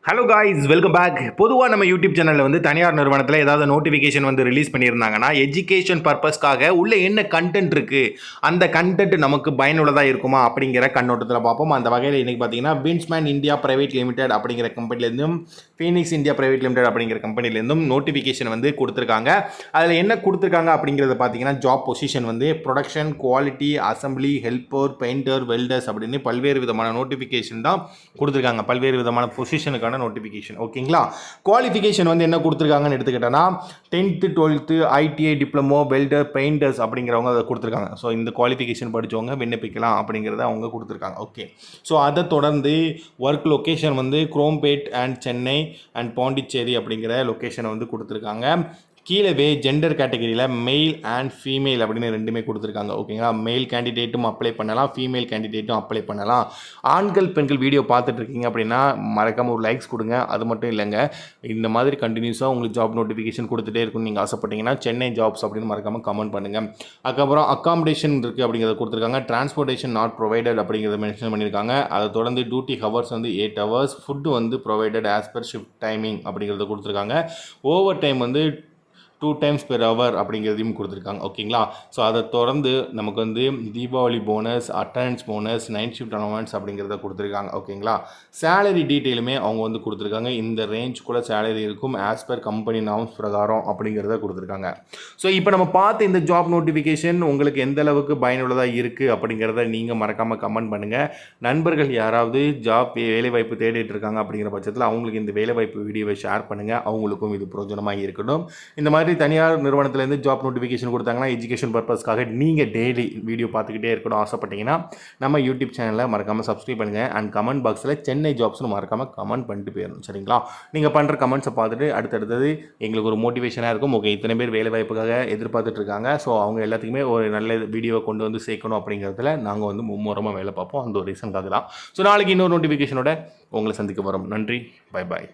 Hello guys, welcome back. பொதுவாக நம்ம YouTube சேனலில் வந்து தனியார் நிறுவனத்தில் ஏதாவது நோட்டிஃபிகேஷன் வந்து ரிலீஸ் பண்ணியிருந்தாங்கன்னா எஜுகேஷன் பர்பஸ்க்காக உள்ள என்ன கண்டென்ட் இருக்குது, அந்த கண்டென்ட் நமக்கு பயனுள்ளதாக இருக்குமா அப்படிங்கிற கண்ணோட்டத்தில் பார்ப்போம். அந்த வகையில் இன்றைக்கி பார்த்தீங்கன்னா வின்ஸ்மேன் இந்தியா பிரைவேட் லிமிடெட் அப்படிங்கிற கம்பெனிலேருந்தும் ஃபீனிக்ஸ் இந்தியா பிரைவேட் லிமிடெட் அப்படிங்கிற கம்பெனிலேருந்தும் நோட்டிஃபிகேஷன் வந்து கொடுத்துருக்காங்க. அதில் என்ன கொடுத்துருக்காங்க அப்படிங்கிறத பார்த்தீங்கன்னா ஜாப் பொசிஷன் வந்து production, quality, assembly, helper, painter, welders அப்படின்னு பல்வேறு விதமான நோட்டிஃபிகேஷன் தான் கொடுத்துருக்காங்க. பல்வேறு விதமான பொசிஷனுக்கான நோட்டிஃபிகேஷன். ஓகேங்களா. குவாலிஃபிகேஷன் வந்து என்ன கொடுத்துருக்காங்கன்னு எடுத்துக்கிட்டோன்னா 10th 12th ITI diploma, welder, painters அப்படிங்கிறவங்க அதை கொடுத்துருக்காங்க. ஸோ இந்த குவாலிஃபிகேஷன் படித்தவங்க விண்ணப்பிக்கலாம் அப்படிங்கிறத அவங்க கொடுத்துருக்காங்க. ஓகே. ஸோ அதை தொடர்ந்து ஒர்க் லொக்கேஷன் வந்து குரோம்பேட் அண்ட் சென்னை அண்ட் பாண்டிச்சேரி அப்படிங்கிற லொக்கேஷனை வந்து கொடுத்துருக்காங்க. கீழவே ஜெண்டர் கேட்டகரியில் மெயில் அண்ட் ஃபீமேல் அப்படின்னு ரெண்டுமே கொடுத்துருக்காங்க. ஓகேங்களா. மெயில் கேண்டிடேட்டும் அப்ளை பண்ணலாம், ஃபீமேல் கேண்டிடேட்டும் அப்ளை பண்ணலாம். ஆண்கள் பெண்கள் வீடியோ பார்த்துட்ருக்கீங்க அப்படின்னா மறக்காமல் ஒரு லைக்ஸ் கொடுங்க. அது மட்டும் இல்லைங்க, இந்த மாதிரி கண்டினியூஸாக உங்களுக்கு ஜாப் நோட்டிஃபிகேஷன் கொடுத்துட்டே இருக்குன்னு நீங்கள் ஆசைப்பட்டீங்கன்னா சென்னை ஜாப்ஸ் அப்படின்னு மறக்காமல் கமெண்ட் பண்ணுங்கள். அதுக்கப்புறம் அக்காமடேஷன் இருக்குது அப்படிங்கிறத கொடுத்துருக்காங்க. டிரான்ஸ்போர்ட்டேஷன் நாட் ப்ரொவைடட் அப்படிங்கிறத மென்ஷன் பண்ணியிருக்காங்க. அதை தொடர்ந்து டியூட்டி ஹவர்ஸ் வந்து 8 hours, ஃபுட்டு வந்து provided as per shift timing அப்படிங்கிறத கொடுத்துருக்காங்க. ஓவர் டைம் வந்து 2 times per hour அப்படிங்கிறதையும் கொடுத்துருக்காங்க. ஓகேங்களா. ஸோ அதை தொடர்ந்து நமக்கு வந்து Deepavali bonus, attendance bonus, night shift allowance அப்படிங்கிறத கொடுத்துருக்காங்க. ஓகேங்களா. சேலரி டீட்டெயிலுமே அவங்க வந்து கொடுத்துருக்காங்க. இந்த ரேஞ்சுக்குள்ளே சேலரி இருக்கும் ஆஸ் பர் கம்பெனி நார்ம்ஸ் பிரகாரம் அப்படிங்கிறத கொடுத்துருக்காங்க. ஸோ இப்போ நம்ம பார்த்து இந்த ஜாப் நோட்டிஃபிகேஷன் உங்களுக்கு எந்த அளவுக்கு பயனுள்ளதாக இருக்குது அப்படிங்கிறத நீங்கள் மறக்காமல் கமெண்ட் பண்ணுங்கள். நண்பர்கள் யாராவது ஜாப் வேலைவாய்ப்பு தேடிட்டு இருக்காங்க அப்படிங்கிற பட்சத்தில் அவங்களுக்கு இந்த வேலைவாய்ப்பு வீடியோவை ஷேர் பண்ணுங்கள். அவங்களுக்கும் இது பிரயோஜனமாக இருக்கட்டும். இந்த மாதிரி தனியார் நிறுவனத்திலேருந்து ஜாப் நோட்டிஃபிகேஷன் கொடுத்தாங்கன்னா எஜுகேஷன் பர்பஸ்க்காக நீங்கள் டெய்லி வீடியோ பார்த்துக்கிட்டே இருக்கணும் ஆசைப்பட்டீங்கன்னா நம்ம யூடியூப் சேனலில் மறக்காமல் சப்ஸ்கிரைப் பண்ணுங்கள். அண்ட் கமெண்ட் பாக்ஸில் சென்னை ஜாப்ஸ்னு மறக்காமல் கமெண்ட் பண்ணிட்டு போயிடணும். சரிங்களா. நீங்கள் பண்ணுற கமெண்ட்ஸை பார்த்துட்டு அடுத்தடுத்தது எங்களுக்கு ஒரு மோட்டிவேஷனாக இருக்கும். ஓகே, இத்தனை பேர் வேலை வாய்ப்புக்காக எதிர்பார்த்துட்டு இருக்காங்க. ஸோ அவங்க எல்லாத்துக்குமே ஒரு நல்ல வீடியோவை கொண்டு வந்து சேர்க்கணும் அப்படிங்கிறதுல நாங்கள் வந்து மும்முரமாக வேலை பார்ப்போம். அந்த ஒரு ரீசனுக்காக தான். ஸோ நாளைக்கு இன்னொரு நோட்டிஃபிகேஷனோட உங்களை சந்திக்க வரோம். நன்றி. Bye bye.